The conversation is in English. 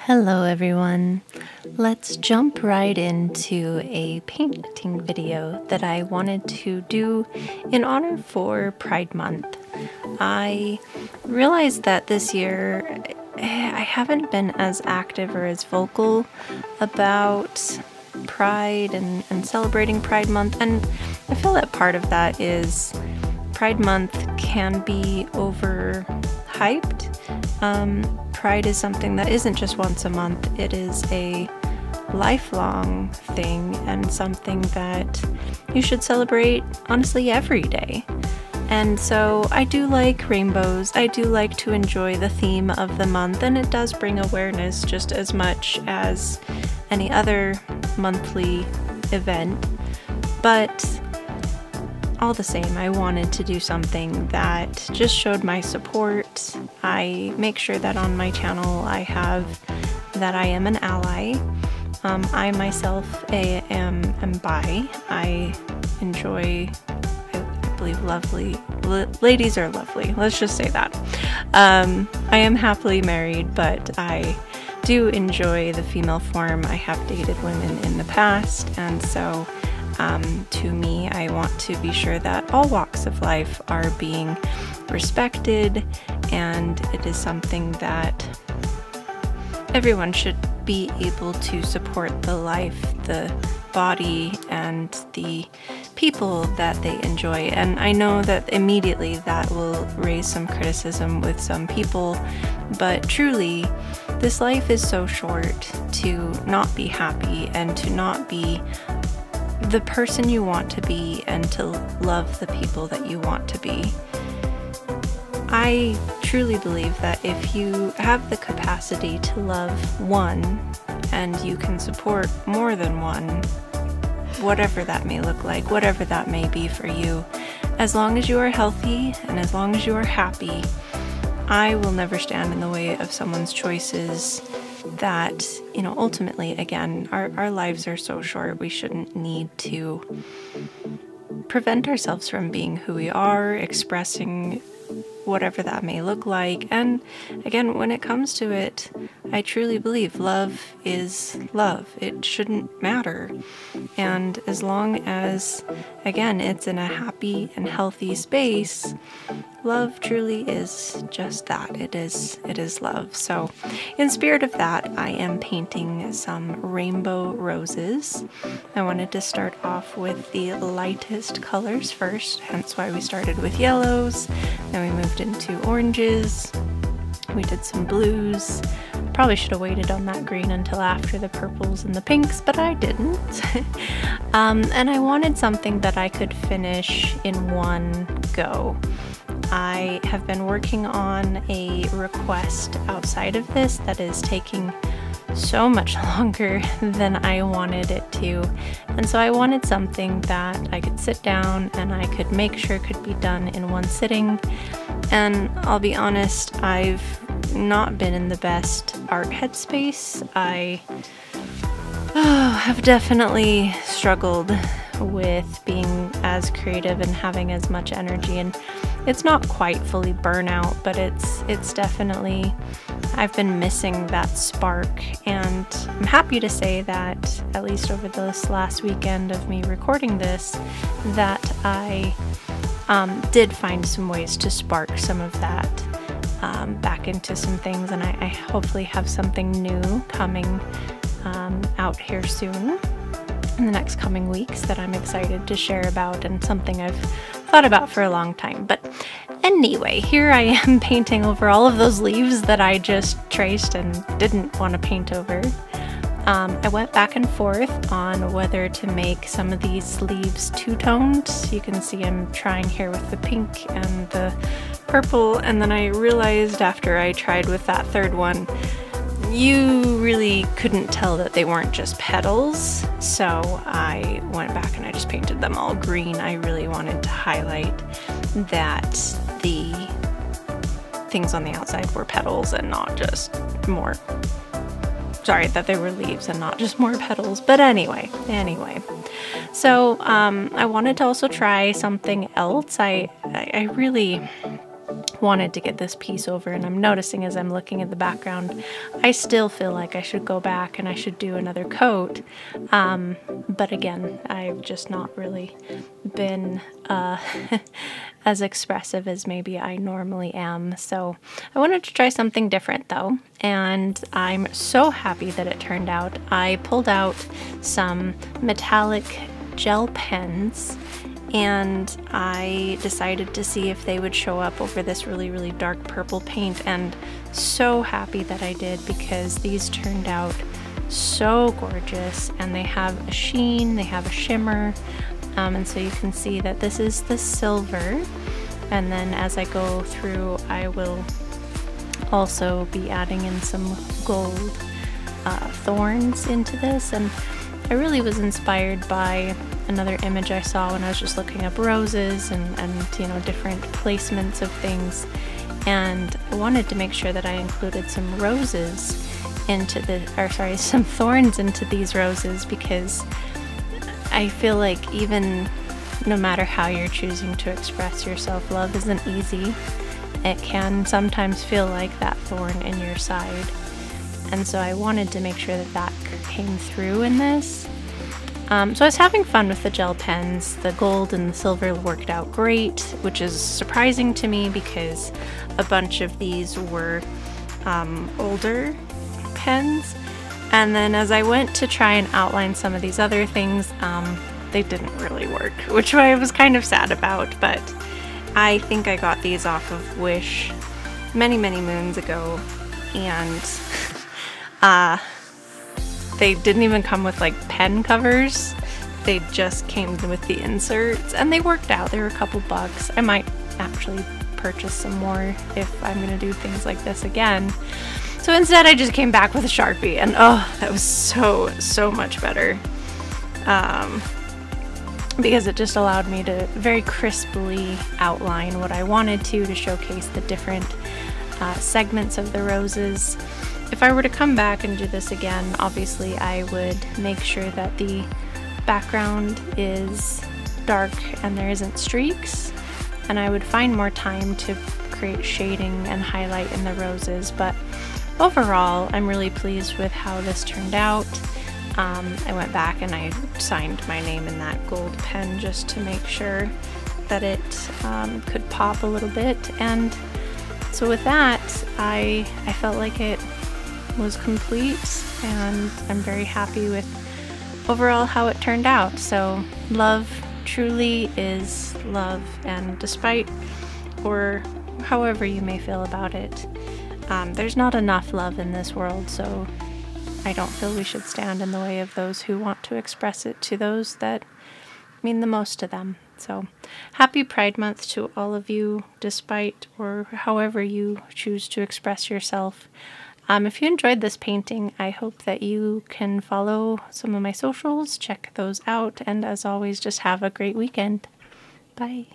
Hello everyone. Let's jump right into a painting video that I wanted to do in honor for Pride Month. I realized that this year I haven't been as active or as vocal about Pride and celebrating Pride Month, and I feel that part of that is Pride Month can be overhyped. Pride is something that isn't just once a month, it is a lifelong thing and something that you should celebrate honestly every day. And so I do like rainbows, I do like to enjoy the theme of the month, and it does bring awareness just as much as any other monthly event. But all the same, I wanted to do something that just showed my support. I make sure that on my channel I have that I am an ally. I myself am bi. I enjoy, I believe ladies are lovely. Let's just say that. I am happily married, but I do enjoy the female form. I have dated women in the past, and so to me, I want to be sure that all walks of life are being respected, and it is something that everyone should be able to support the life, the body, and the people that they enjoy. And I know that immediately that will raise some criticism with some people, but truly, this life is so short to not be happy and to not be the person you want to be and to love the people that you want to be. I truly believe that if you have the capacity to love one and you can support more than one, whatever that may look like, whatever that may be for you, as long as you are healthy and as long as you are happy, I will never stand in the way of someone's choices that, ultimately, again, our lives are so short, we shouldn't need to prevent ourselves from being who we are, expressing whatever that may look like. And again, when it comes to it, I truly believe love is love. It shouldn't matter. And as long as, again, it's in a happy and healthy space, love truly is just that. It is love. So in spirit of that, I am painting some rainbow roses. I wanted to start off with the lightest colors first, hence why we started with yellows. Then we moved into oranges. We did some blues. Probably should have waited on that green until after the purples and the pinks, but I didn't. And I wanted something that I could finish in one go. I have been working on a request outside of this that is taking so much longer than I wanted it to. And so I wanted something that I could sit down and I could make sure could be done in one sitting. And I'll be honest, I've not been in the best art headspace. I have definitely struggled with being as creative and having as much energy, and it's not quite fully burnout, but it's definitely, I've been missing that spark. And I'm happy to say that at least over this last weekend of me recording this, that I did find some ways to spark some of that back into some things, and I hopefully have something new coming out here soon in the next coming weeks that I'm excited to share about, and something I've thought about for a long time. But anyway, here I am painting over all of those leaves that I just traced and didn't want to paint over. I went back and forth on whether to make some of these leaves two-toned. You can see I'm trying here with the pink and the purple, and then I realized after I tried with that third one, you really couldn't tell that they weren't just petals, so I went back and I just painted them all green. I really wanted to highlight that the things on the outside were petals and not just more, that they were leaves and not just more petals. But anyway, so I wanted to also try something else. I really wanted to get this piece over, and I'm noticing as I'm looking at the background, I still feel like I should go back and I should do another coat. But again, I've just not really been as expressive as maybe I normally am. So I wanted to try something different though, and I'm so happy that it turned out. I pulled out some metallic gel pens and I decided to see if they would show up over this really, really dark purple paint, and so happy that I did, because these turned out so gorgeous, and they have a sheen, they have a shimmer, and so you can see that this is the silver, and then as I go through I will also be adding in some gold thorns into this. And I really was inspired by another image I saw when I was just looking up roses and you know, different placements of things, and I wanted to make sure that I included some roses into some thorns into these roses, because I feel like even no matter how you're choosing to express yourself, love isn't easy. It can sometimes feel like that thorn in your side, and so I wanted to make sure that that came through in this. So I was having fun with the gel pens. The gold and the silver worked out great, which is surprising to me because a bunch of these were older pens. And then as I went to try and outline some of these other things, they didn't really work, which I was kind of sad about. But I think I got these off of Wish many, many moons ago, and they didn't even come with like pen covers. They just came with the inserts, and they worked out. They were a couple bucks. I might actually purchase some more if I'm gonna do things like this again. So instead I just came back with a Sharpie, and oh, that was so much better. Because it just allowed me to very crisply outline what I wanted to showcase the different segments of the roses. If I were to come back and do this again, obviously I would make sure that the background is dark and there isn't streaks, and I would find more time to create shading and highlight in the roses. But overall, I'm really pleased with how this turned out. I went back and I signed my name in that gold pen just to make sure that it could pop a little bit. And so with that, I felt like it was complete, and I'm very happy with overall how it turned out. So love truly is love, and despite or however you may feel about it, there's not enough love in this world, so I don't feel we should stand in the way of those who want to express it to those that mean the most to them. So happy Pride Month to all of you, despite or however you choose to express yourself. If you enjoyed this painting, I hope that you can follow some of my socials, check those out, and as always, just have a great weekend. Bye.